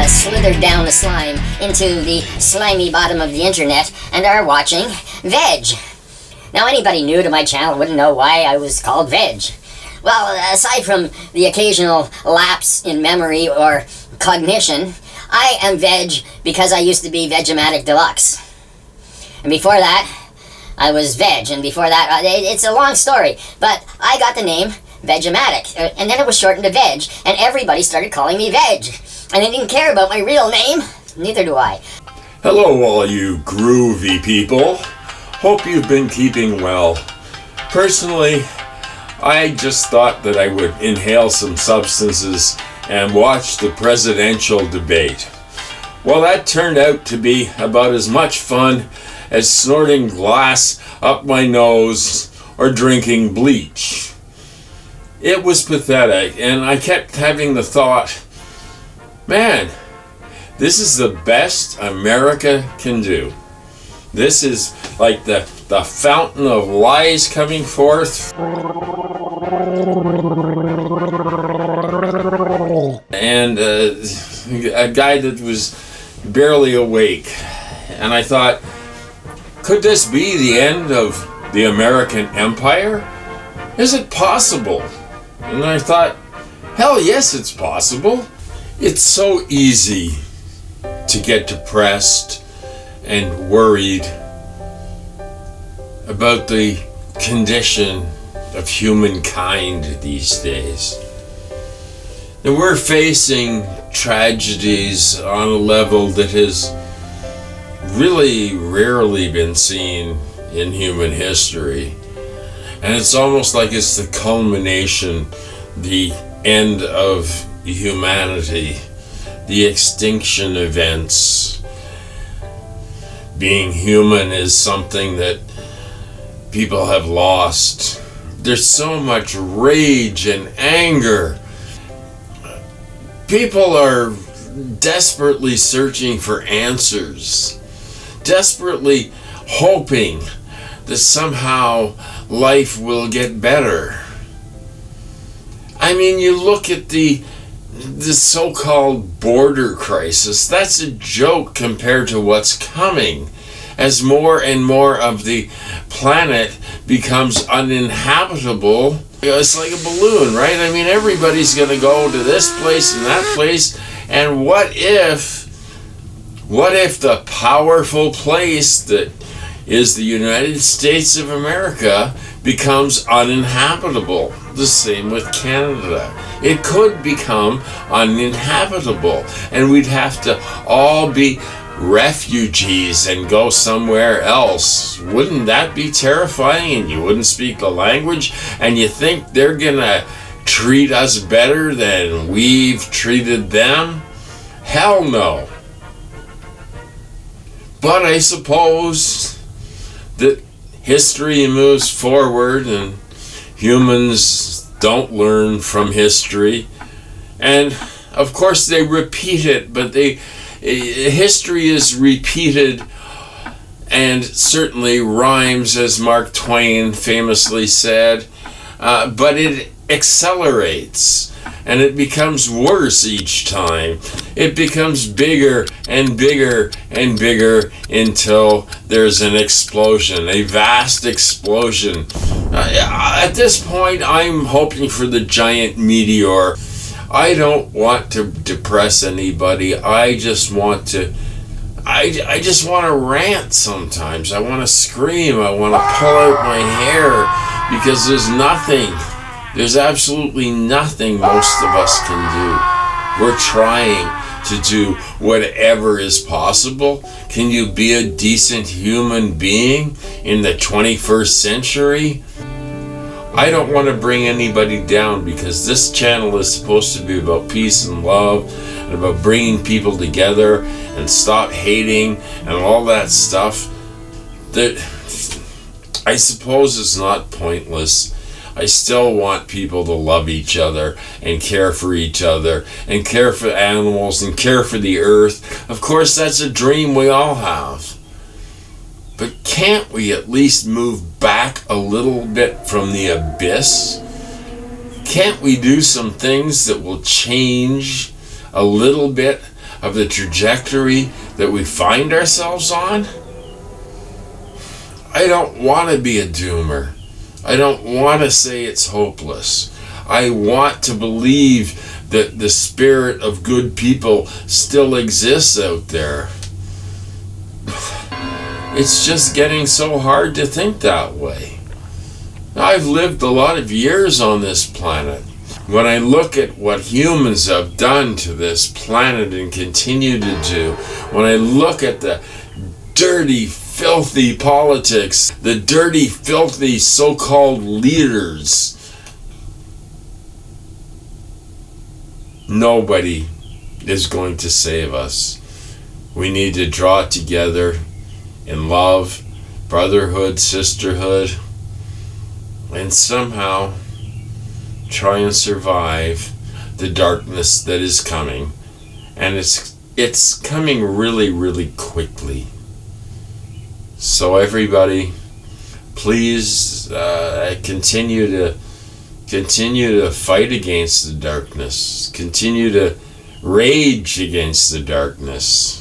slithered down the slime into the slimy bottom of the internet and are watching Veg. Now, anybody new to my channel wouldn't know why I was called Veg. Well, aside from the occasional lapse in memory or cognition, I am Veg because I used to be Vegematic Deluxe. And before that, I was Veg, and before that, it's a long story, but I got the name Vegematic, and then it was shortened to Veg, and everybody started calling me Veg, and they didn't care about my real name. Neither do I. Hello, all you groovy people. Hope you've been keeping well. Personally, I just thought that I would inhale some substances and watch the presidential debate. Well, that turned out to be about as much fun as snorting glass up my nose or drinking bleach. It was pathetic, and I kept having the thought, man, this is the best America can do. This is like the fountain of lies coming forth. And a guy that was barely awake. And I thought, could this be the end of the American empire? Is it possible? And I thought, hell yes, it's possible. It's so easy to get depressed and worried about the condition of humankind these days. Now, we're facing tragedies on a level that has really rarely been seen in human history. And it's almost like it's the culmination, the end of humanity, the extinction events. Being human is something that people have lost. There's so much rage and anger. People are desperately searching for answers, desperately hoping that somehow life will get better. I mean, you look at the so-called border crisis. That's a joke compared to what's coming as more and more of the planet becomes uninhabitable. It's like a balloon, right? I mean, everybody's going to go to this place and that place. And what if the powerful place that is the United States of America becomes uninhabitable? The same with Canada. It could become uninhabitable, and we'd have to all be refugees and go somewhere else. Wouldn't that be terrifying? And you wouldn't speak the language, and you think they're gonna treat us better than we've treated them? Hell no. But I suppose that history moves forward and humans don't learn from history. And of course they repeat it, but history is repeated and certainly rhymes, as Mark Twain famously said, but it accelerates. And it becomes worse each time. It becomes bigger and bigger and bigger until there's an explosion, a vast explosion. At this point, I'm hoping for the giant meteor. I don't want to depress anybody. I just want to rant sometimes. I want to scream. I want to pull out my hair because there's absolutely nothing most of us can do. We're trying to do whatever is possible. Can you be a decent human being in the 21st century? I don't want to bring anybody down because this channel is supposed to be about peace and love and about bringing people together and stop hating and all that stuff that I suppose is not pointless. I still want people to love each other and care for each other and care for animals and care for the earth. Of course, that's a dream we all have. But can't we at least move back a little bit from the abyss? Can't we do some things that will change a little bit of the trajectory that we find ourselves on? I don't want to be a doomer. I don't want to say it's hopeless. I want to believe that the spirit of good people still exists out there. It's just getting so hard to think that way. I've lived a lot of years on this planet. When I look at what humans have done to this planet and continue to do, when I look at the dirty, filthy politics, the dirty, filthy so-called leaders, nobody is going to save us. We need to draw together in love, brotherhood, sisterhood, and somehow try and survive the darkness that is coming. And it's coming really, really quickly. So everybody, please continue to fight against the darkness. Continue to rage against the darkness.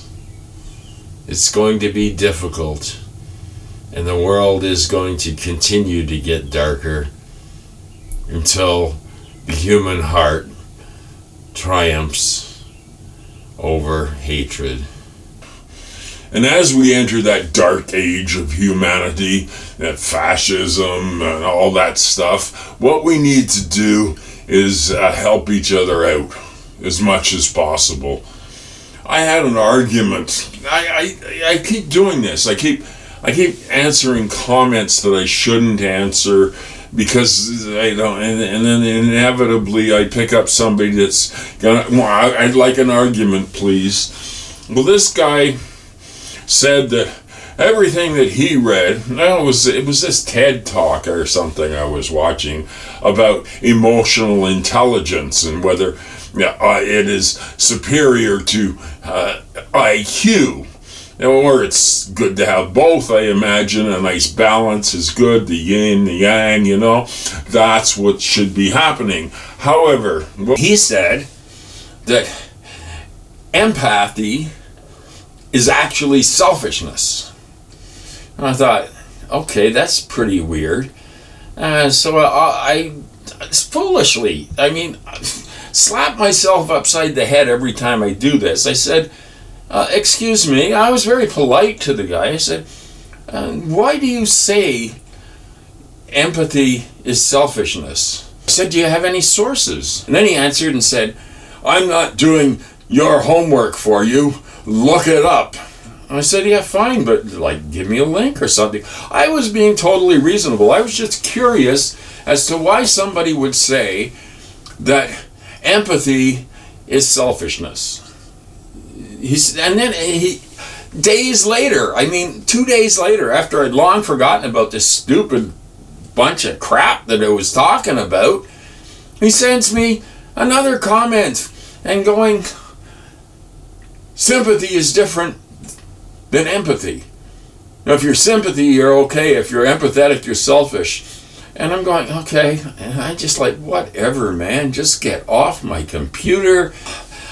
It's going to be difficult, and the world is going to continue to get darker until the human heart triumphs over hatred. And as we enter that dark age of humanity, that fascism and all that stuff, what we need to do is help each other out as much as possible. I had an argument. I keep doing this. I keep answering comments that I shouldn't answer because I don't, and then inevitably I pick up somebody that's gonna. Well, I'd like an argument, please. Well, this guy said that everything that he read, it was this TED talk or something I was watching about emotional intelligence and whether it is superior to IQ, or it's good to have both. I imagine a nice balance is good, the yin, the yang, that's what should be happening. However, he said that empathy is actually selfishness. And I thought, okay, that's pretty weird. So I foolishly, slap myself upside the head every time I do this. I said, excuse me, I was very polite to the guy. I said, why do you say empathy is selfishness? I said, do you have any sources? And then he answered and said, I'm not doing your homework for you. Look it up. And I said, yeah, fine, but give me a link or something. I was being totally reasonable. I was just curious as to why somebody would say that empathy is selfishness. Days later, 2 days later, after I'd long forgotten about this stupid bunch of crap that I was talking about, he sends me another comment and going, sympathy is different than empathy. Now, if you're sympathy, you're okay. If you're empathetic, you're selfish. And I'm going, okay. And I just whatever, man. Just get off my computer.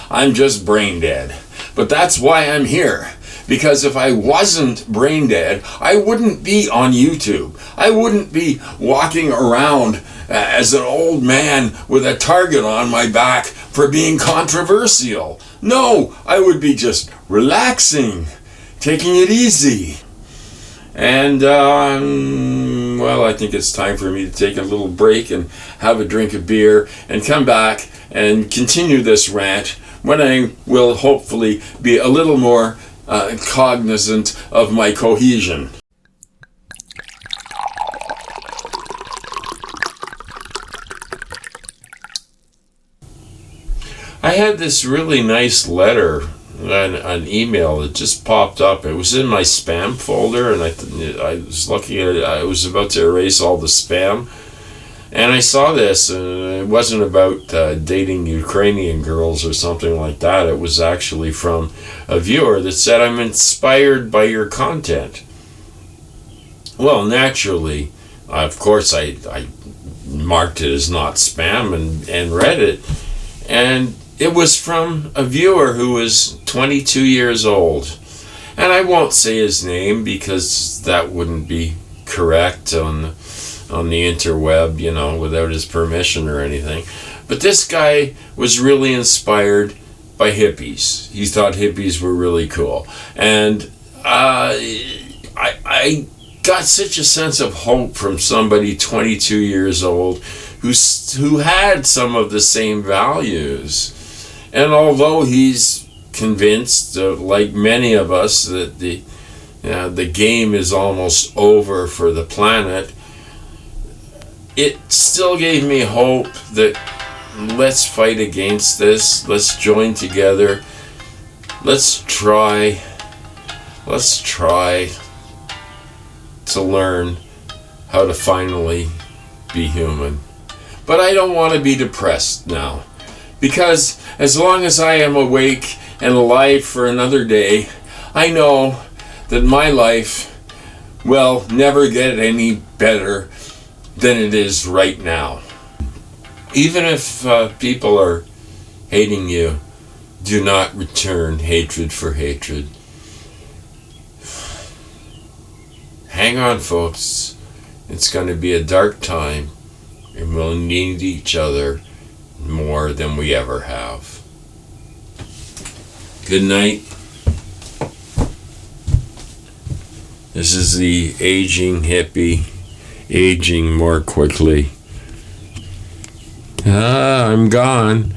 I'm just brain dead. But that's why I'm here. Because if I wasn't brain dead, I wouldn't be on YouTube. I wouldn't be walking around as an old man with a target on my back for being controversial. No, I would be just relaxing, taking it easy. And, I think it's time for me to take a little break and have a drink of beer and come back and continue this rant when I will hopefully be a little more cognizant of my cohesion. I had this really nice letter, an email that just popped up. It was in my spam folder, and I was looking at it. I was about to erase all the spam, and I saw this, and it wasn't about dating Ukrainian girls or something like that. It was actually from a viewer that said, I'm inspired by your content. Well, naturally, of course, I marked it as not spam and read it. And it was from a viewer who was 22 years old. And I won't say his name because that wouldn't be correct on the interweb, without his permission or anything. But this guy was really inspired by hippies. He thought hippies were really cool. And I got such a sense of hope from somebody 22 years old who had some of the same values. And although he's convinced, like many of us, that the game is almost over for the planet, it still gave me hope that let's fight against this. Let's join together. Let's try to learn how to finally be human. But I don't want to be depressed now, because as long as I am awake and alive for another day, I know that my life will never get any better than it is right now. Even if people are hating you, do not return hatred for hatred. Hang on, folks. It's going to be a dark time, and we'll need each other more than we ever have. Good night. This is the aging hippie, aging more quickly. I'm gone.